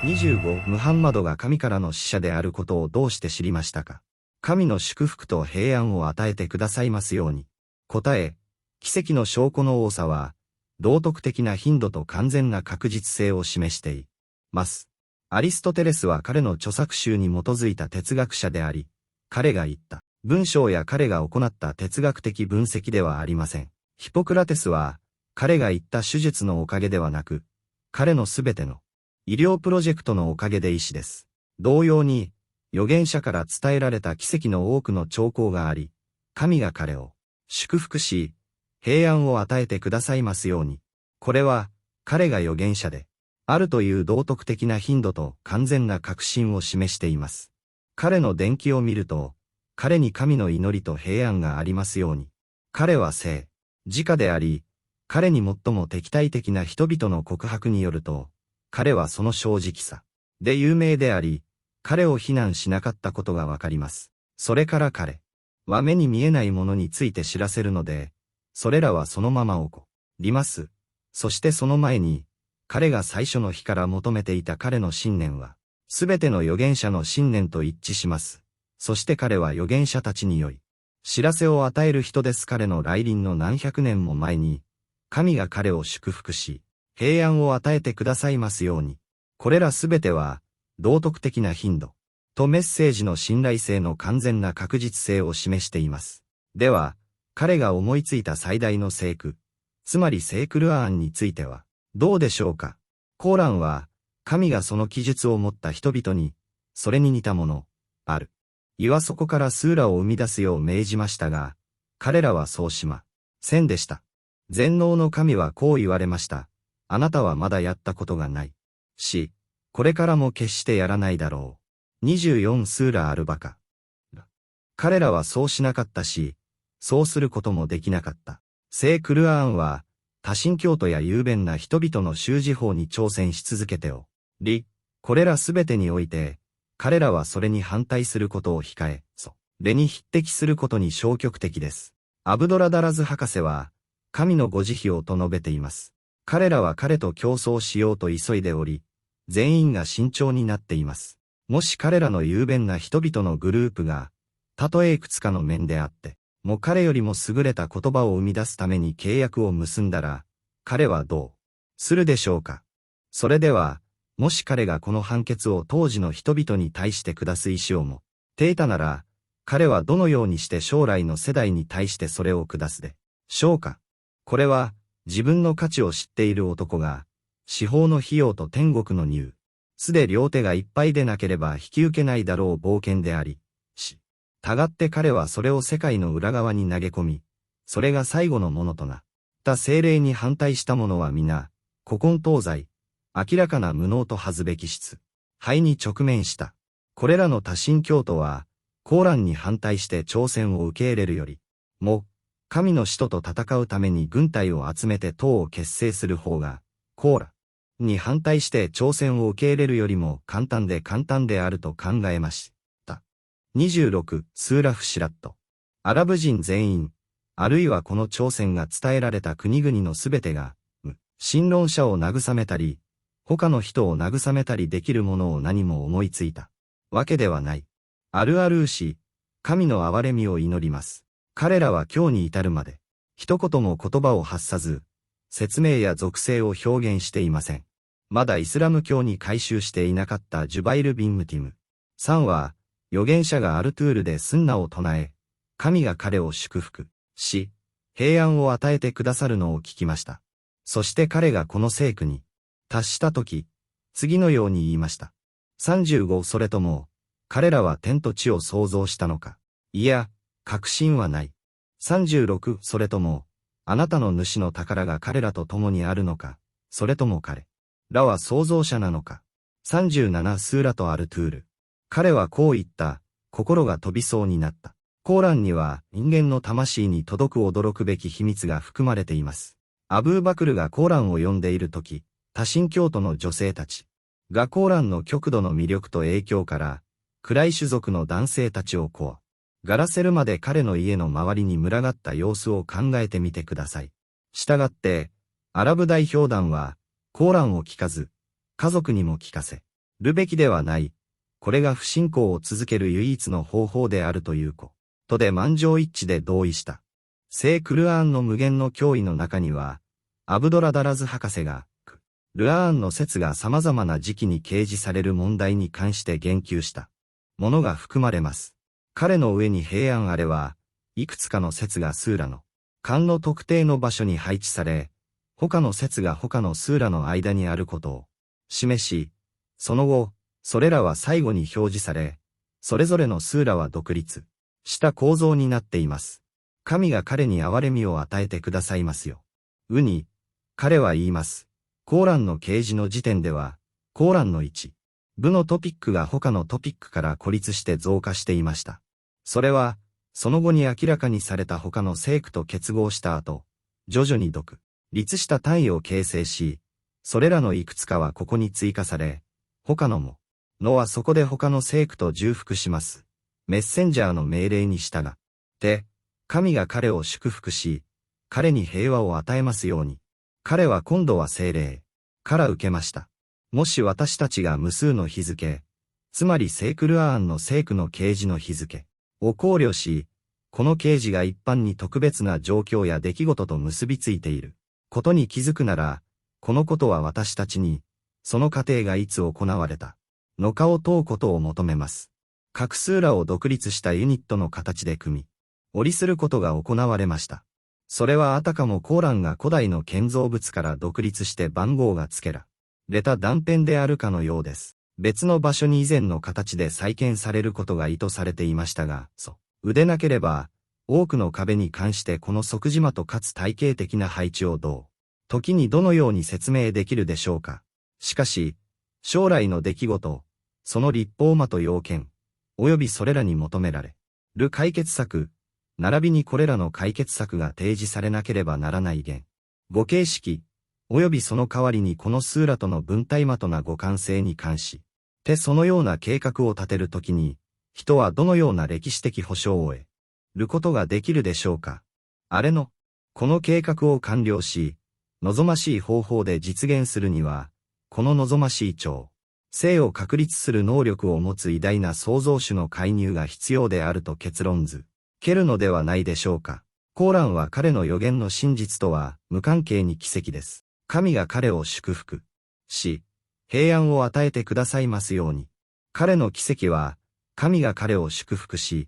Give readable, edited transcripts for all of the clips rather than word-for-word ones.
25、ムハンマドが神からの使者であることをどうして知りましたか。神の祝福と平安を与えてくださいますように。答え、奇跡の証拠の多さは、道徳的な頻度と完全な確実性を示しています。アリストテレスは彼の著作集に基づいた哲学者であり、彼が言った文章や彼が行った哲学的分析ではありません。ヒポクラテスは、彼が言った手術のおかげではなく、彼のすべての医療プロジェクトのおかげで医師です。同様に、預言者から伝えられた奇跡の多くの兆候があり、神が彼を祝福し、平安を与えてくださいますように。これは、彼が預言者で、あるという道徳的な頻度と完全な確信を示しています。彼の伝記を見ると、彼に神の祈りと平安がありますように。彼は直であり、彼に最も敵対的な人々の告白によると、彼はその正直さで有名であり、彼を非難しなかったことがわかります。それから彼は目に見えないものについて知らせるので、それらはそのまま起こります。そしてその前に、彼が最初の日から求めていた彼の信念は、すべての預言者の信念と一致します。そして彼は預言者たちに良い知らせを与える人です。彼の来臨の何百年も前に、神が彼を祝福し、平安を与えてくださいますように。これらすべては、道徳的な頻度とメッセージの信頼性の完全な確実性を示しています。では、彼が思いついた最大の聖句、つまり聖クルアーンについては、どうでしょうか。コーランは、神がその記述を持った人々に、それに似たもの、ある。岩底からスーラを生み出すよう命じましたが、彼らはそうしませんでした。全能の神はこう言われました。あなたはまだやったことがないし、これからも決してやらないだろう。24スーラアルバカ。彼らはそうしなかったし、そうすることもできなかった。聖クルアーンは、多神教徒や雄弁な人々の習字法に挑戦し続けており、これらすべてにおいて、彼らはそれに反対することを控え、それに匹敵することに消極的です。アブドラダラズ博士は、神のご慈悲をと述べています。彼らは彼と競争しようと急いでおり、全員が慎重になっています。もし彼らの雄弁な人々のグループが、たとえいくつかの面であって、も彼よりも優れた言葉を生み出すために契約を結んだら、彼はどうするでしょうか。それでは、もし彼がこの判決を当時の人々に対して下す意思を持っていたなら、彼はどのようにして将来の世代に対してそれを下すでしょうか。これは、自分の価値を知っている男が、司法の費用と天国の入手で両手がいっぱいでなければ引き受けないだろう冒険であり、たがって彼はそれを世界の裏側に投げ込み、それが最後のものとなった精霊に反対した者は皆、古今東西、明らかな無能と恥ずべき敗に直面した。これらの多神教徒は、コーランに反対して挑戦を受け入れるよりも、神の使徒と戦うために軍隊を集めて党を結成する方が、コーラに反対して挑戦を受け入れるよりも簡単であると考えました。26、スーラフシラット。アラブ人全員、あるいはこの挑戦が伝えられた国々のすべてが、神論者を慰めたり、他の人を慰めたりできるものを何も思いついたわけではない。アルアルーシ、神の憐れみを祈ります。彼らは今日に至るまで、一言も言葉を発さず、説明や属性を表現していません。まだイスラム教に改宗していなかったジュバイル・ビン・ムティムさんは、預言者がアルトゥールでスンナを唱え、神が彼を祝福し、平安を与えてくださるのを聞きました。そして彼がこの聖句に達したとき、次のように言いました。35それとも、彼らは天と地を創造したのか。いや、確信はない。36それとも、あなたの主の宝が彼らと共にあるのか、それとも彼らは創造者なのか。37スーラとアルトゥール。彼はこう言った、心が飛びそうになった。コーランには人間の魂に届く驚くべき秘密が含まれています。アブーバクルがコーランを読んでいるとき、多神教徒の女性たちがコーランの極度の魅力と影響から、暗い種族の男性たちを怖がらせるまで彼の家の周りに群がった様子を考えてみてください。したがって、アラブ代表団は、コーランを聞かず、家族にも聞かせるべきではない。これが不信仰を続ける唯一の方法であるということで満場一致で同意した。聖クルアーンの無限の脅威の中には、アブドラダラズ博士が、ルアーンの説が様々な時期に掲示される問題に関して言及したものが含まれます。彼の上に平安あれは、いくつかの説がスーラの間の特定の場所に配置され、他の説が他のスーラの間にあることを示し、その後、それらは最後に表示され、それぞれのスーラは独立した構造になっています。神が彼に憐れみを与えてくださいますよ。彼は言います。コーランの掲示の時点では、コーランの一部のトピックが他のトピックから孤立して増加していました。それは、その後に明らかにされた他の聖句と結合した後、徐々に独立した単位を形成し、それらのいくつかはここに追加され、他のはそこで他の聖句と重複します。メッセンジャーの命令に従って、神が彼を祝福し、彼に平和を与えますように。彼は今度は聖霊から受けました。もし私たちが無数の日付、つまり聖クルアーンの聖句の掲示の日付を考慮し、この掲示が一般に特別な状況や出来事と結びついていることに気づくなら、このことは私たちに、その過程がいつ行われたのかを問うことを求めます。各スーラを独立したユニットの形で組み、織りすることが行われました。それはあたかもコーランが古代の建造物から独立して番号が付けられた断片であるかのようです。別の場所に以前の形で再建されることが意図されていましたが、でなければ、多くの壁に関してこの即島とかつ体系的な配置を時にどのように説明できるでしょうか。しかし、将来の出来事、その立法魔と要件、及びそれらに求められる解決策、並びにこれらの解決策が提示されなければならない語形式、及びその代わりにこのスーラとの分体魔とな互換性に関して、そのような計画を立てるときに、人はどのような歴史的保証を得ることができるでしょうか。この計画を完了し、望ましい方法で実現するには、この望ましい調性を確立する能力を持つ偉大な創造主の介入が必要であると結論づけるのではないでしょうか。コーランは彼の予言の真実とは無関係に奇跡です。神が彼を祝福し、平安を与えてくださいますように。彼の奇跡は、神が彼を祝福し、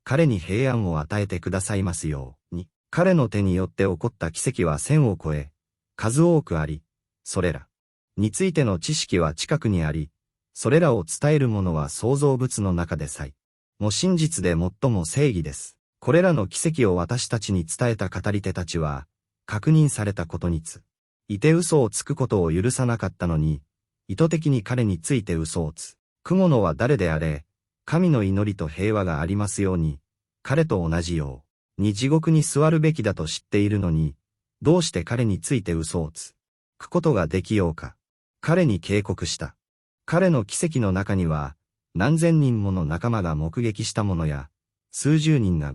彼に平安を与えてくださいますように。彼の手によって起こった奇跡は1000を超え、数多くあり、それらについての知識は近くにあり、それらを伝えるものは創造物の中でも真実で最も正義です。これらの奇跡を私たちに伝えた語り手たちは、確認されたことについて嘘をつくことを許さなかったのに、意図的に彼について嘘をつく者は誰であれ、神の祈りと平和がありますように、彼と同じように地獄に座るべきだと知っているのに、どうして彼について嘘をつくことができようか。彼に警告した。彼の奇跡の中には、何千人もの仲間が目撃したものや、数十人がっ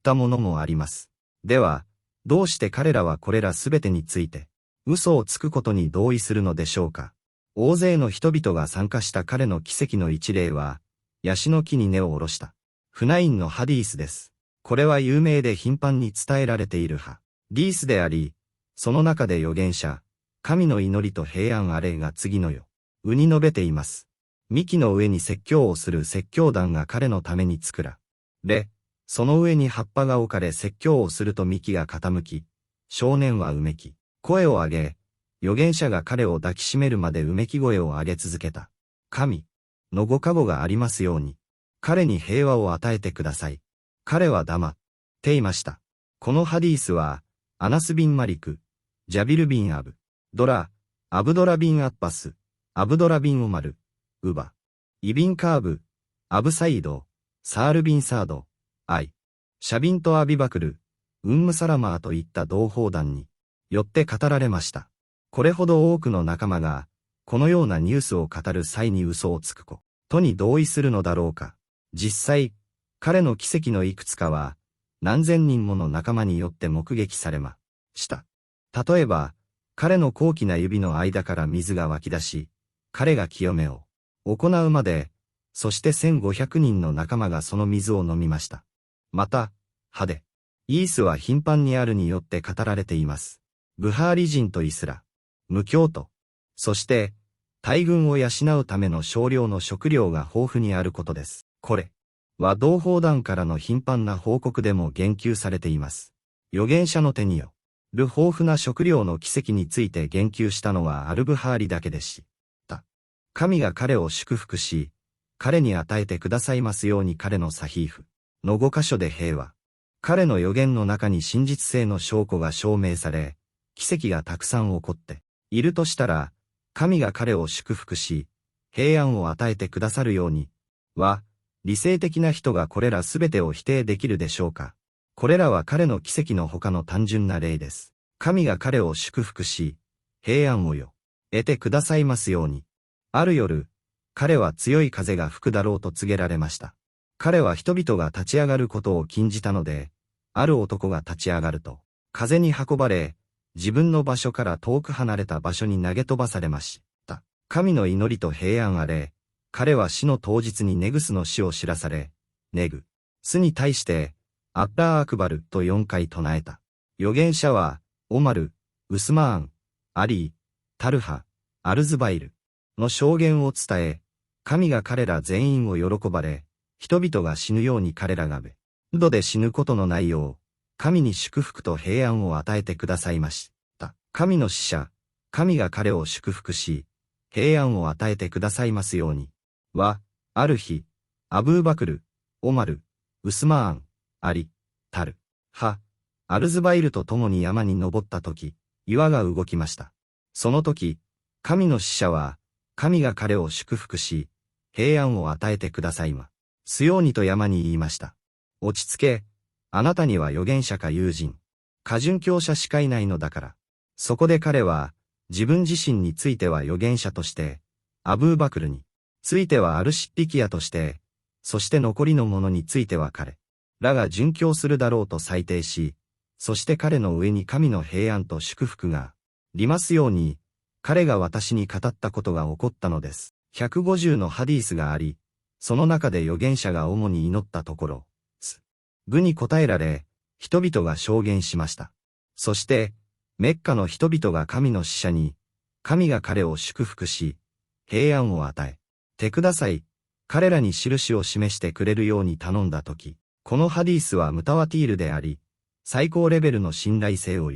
たものもあります。では、どうして彼らはこれらすべてについて、嘘をつくことに同意するのでしょうか。大勢の人々が参加した彼の奇跡の一例は、ヤシの木に根を下ろした。フナインのハディースです。これは有名で頻繁に伝えられているハディースであり、その中で預言者、神の祈りと平安あれが次のように述べています。幹の上に説教をする説教団が彼のために作られ、その上に葉っぱが置かれ説教をすると幹が傾き、少年はうめき、声を上げ、預言者が彼を抱きしめるまでうめき声を上げ続けた。神のご加護がありますように、彼に平和を与えてください。彼は黙っていました。このハディースは、アナスビンマリク、ジャビルビンアブドラ、アブドラビンアッバス、アブドラビンオマル、ウバ、イビンカーブ、アブサイード、サールビンサード、アイ、シャビントアビバクル、ウンムサラマーといった同胞団によって語られました。これほど多くの仲間が、このようなニュースを語る際に嘘をつくことに同意するのだろうか。実際、彼の奇跡のいくつかは、何千人もの仲間によって目撃されました。例えば、彼の高貴な指の間から水が湧き出し、彼が清めを行うまで、そして1500人の仲間がその水を飲みました。また、ハデ、イースは頻繁にあるによって語られています。ブハーリ人とイスラ、ム教徒、そして、大軍を養うための少量の食料が豊富にあることです。これは同胞団からの頻繁な報告でも言及されています。預言者の手による豊富な食料の奇跡について言及したのはアルブハーリだけでした。神が彼を祝福し、彼に与えてくださいますように彼のサヒーフの5箇所で平和。彼の預言の中に真実性の証拠が証明され、奇跡がたくさん起こっているとしたら、神が彼を祝福し、平安を与えてくださるように、理性的な人がこれらすべてを否定できるでしょうか。これらは彼の奇跡の他の単純な例です。神が彼を祝福し、平安を得てくださいますように。ある夜、彼は強い風が吹くだろうと告げられました。彼は人々が立ち上がることを禁じたので、ある男が立ち上がると、風に運ばれ、自分の場所から遠く離れた場所に投げ飛ばされました。神の祈りと平安あれ、彼は死の当日にネグスの死を知らされ、ネグスに対して、アッラーアクバルと4回唱えた。預言者は、オマル、ウスマーン、アリー、タルハ、アルズバイルの証言を伝え、神が彼ら全員を喜ばれ、人々が死ぬように彼らがベッドで死ぬことのないよう、神に祝福と平安を与えてくださいました。神の使者、神が彼を祝福し、平安を与えてくださいますように。ある日、アブーバクル、オマル、ウスマーン、アリ、タル、ハ、アルズバイルと共に山に登った時、岩が動きました。その時、神の使者は、神が彼を祝福し、平安を与えてくださいますようにと山に言いました。落ち着け、あなたには預言者か友人、か殉教者しかいないのだから。そこで彼は、自分自身については預言者として、アブーバクルについてはアルシッピキヤとして、そして残りのものについては彼らが殉教するだろうと裁定し、そして彼の上に神の平安と祝福がありますように、彼が私に語ったことが起こったのです。150のハディースがあり、その中で預言者が主に祈ったところ、具に答えられ、人々が証言しました。そして、メッカの人々が神の使者に、神が彼を祝福し、平安を与えてください。彼らに印を示してくれるように頼んだとき、このハディースはムタワティールであり、最高レベルの信頼性を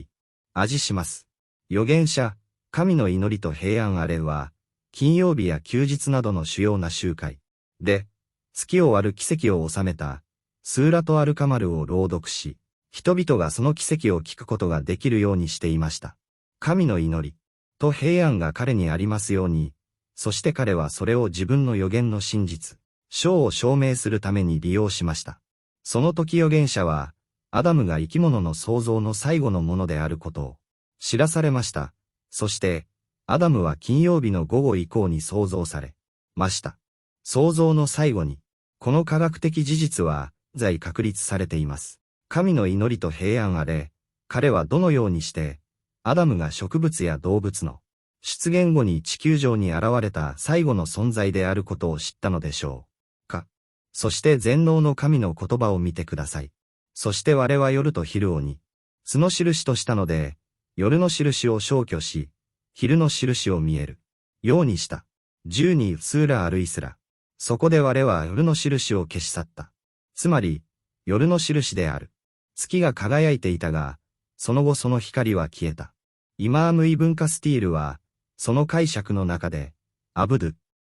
味します。預言者、神の祈りと平安あれは、金曜日や休日などの主要な集会で、月を割る奇跡を収めた、スーラト・アルカマルを朗読し、人々がその奇跡を聞くことができるようにしていました。神の祈りと平安が彼にありますように、そして彼はそれを自分の預言の真実、章を証明するために利用しました。その時預言者は、アダムが生き物の創造の最後のものであることを知らされました。そして、アダムは金曜日の午後以降に創造されました。創造の最後に、この科学的事実は、現在確立されています。神の祈りと平安あれ、彼はどのようにして、アダムが植物や動物の出現後に地球上に現れた最後の存在であることを知ったのでしょうか。そして全能の神の言葉を見てください。そして我は夜と昼をに、つの印としたので、夜の印を消去し、昼の印を見えるようにした。12スーラ・アルイスラ。そこで我は夜の印を消し去った。つまり、夜の印である。月が輝いていたが、その後その光は消えた。イマーム・イブン・カスティールは、その解釈の中で、アブドゥ、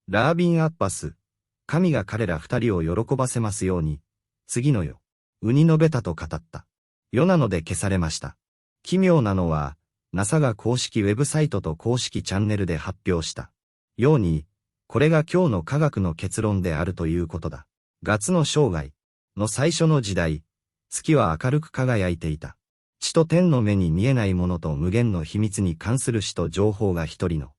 ラービン・アッバス、神が彼ら二人を喜ばせますように、次の世、に述べたと語った。世なので消されました。奇妙なのは、NASA が公式ウェブサイトと公式チャンネルで発表した。ように、これが今日の科学の結論であるということだ。ガツの生涯の最初の時代、月は明るく輝いていた。地と天の目に見えないものと無限の秘密に関する詩と情報が一人の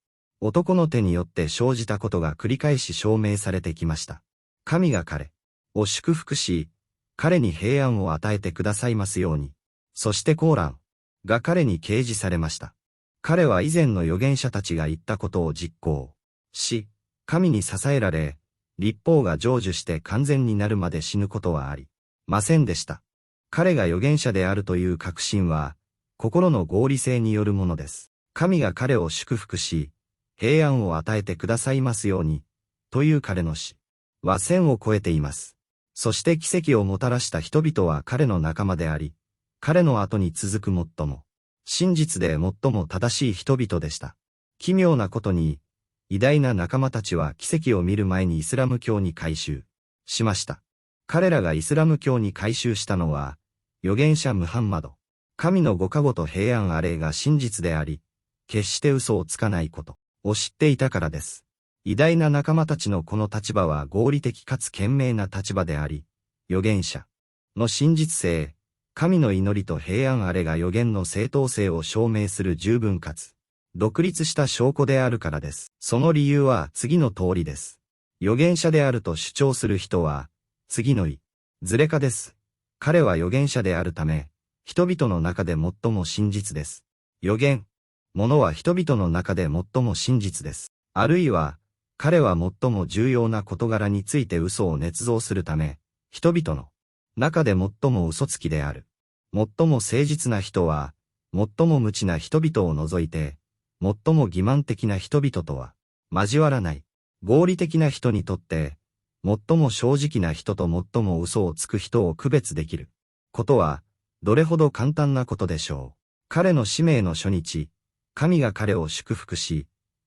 男の手によって生じたことが繰り返し証明されてきました。神が彼を祝福し、彼に平安を与えてくださいますように。そしてコーランが彼に掲示されました。彼は以前の預言者たちが言ったことを実行し、神に支えられ、律法が成就して完全になるまで死ぬことはありませんでした。彼が預言者であるという確信は、心の合理性によるものです。神が彼を祝福し、平安を与えてくださいますように、という彼の死は線を越えています。そして奇跡をもたらした人々は彼の仲間であり、彼の後に続く最も真実で最も正しい人々でした。奇妙なことに、偉大な仲間たちは奇跡を見る前にイスラム教に改宗しました。彼らがイスラム教に改宗したのは、預言者ムハンマド、神のご加護と平安あれが真実であり、決して嘘をつかないことを知っていたからです。偉大な仲間たちのこの立場は合理的かつ賢明な立場であり、預言者の真実性、神の祈りと平安あれが預言の正当性を証明する十分かつ、独立した証拠であるからです。その理由は次の通りです。預言者であると主張する人は、次のずれかです。彼は預言者であるため、人々の中で最も真実です。預言、ものは人々の中で最も真実です。あるいは、彼は最も重要な事柄について嘘を捏造するため、人々の中で最も嘘つきである。最も誠実な人は、最も無知な人々を除いて、最も欺瞞的な人々とは交わらない。合理的な人にとって、最も正直な人と最も嘘をつく人を区別できることは、どれほど簡単なことでしょう。彼の使命の初日、神が彼を祝福し、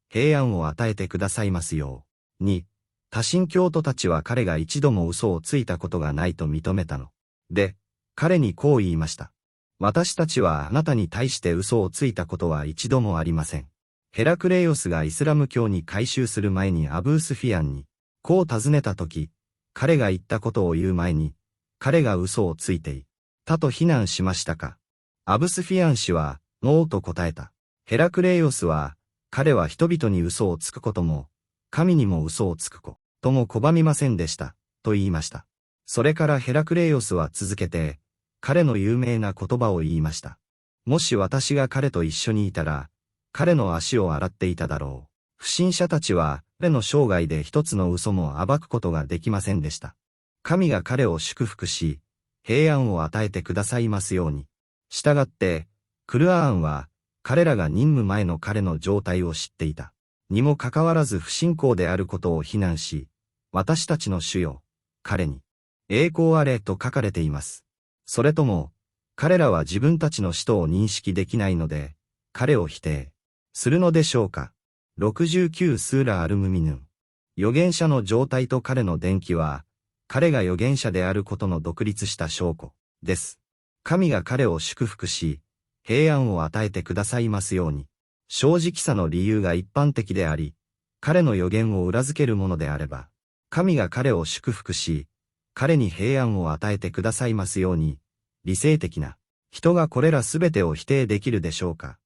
平安を与えてくださいますように、多神教徒たちは彼が一度も嘘をついたことがないと認めたので、彼にこう言いました。私たちはあなたに対して嘘をついたことは一度もありません。ヘラクレイオスがイスラム教に改宗する前にアブースフィアンに、こう尋ねたとき、彼が言ったことを言う前に、彼が嘘をついていたと非難しましたか。アブスフィアン氏は、ノーと答えた。ヘラクレイオスは、彼は人々に嘘をつくことも、神にも嘘をつくことも拒みませんでした、と言いました。それからヘラクレイオスは続けて、彼の有名な言葉を言いました。もし私が彼と一緒にいたら、彼の足を洗っていただろう。不審者たちは、彼の生涯で一つの嘘も暴くことができませんでした。神が彼を祝福し、平安を与えてくださいますように。したがって、クルアーンは、彼らが任務前の彼の状態を知っていた。にもかかわらず不信仰であることを非難し、私たちの主よ、彼に、栄光あれと書かれています。それとも、彼らは自分たちの使徒を認識できないので、彼を否定するのでしょうか。69スーラ・アルムミヌン。預言者の状態と彼の伝記は、彼が預言者であることの独立した証拠です。神が彼を祝福し、平安を与えてくださいますように。正直さの理由が一般的であり、彼の預言を裏付けるものであれば、神が彼を祝福し、彼に平安を与えてくださいますように、理性的な人がこれらすべてを否定できるでしょうか。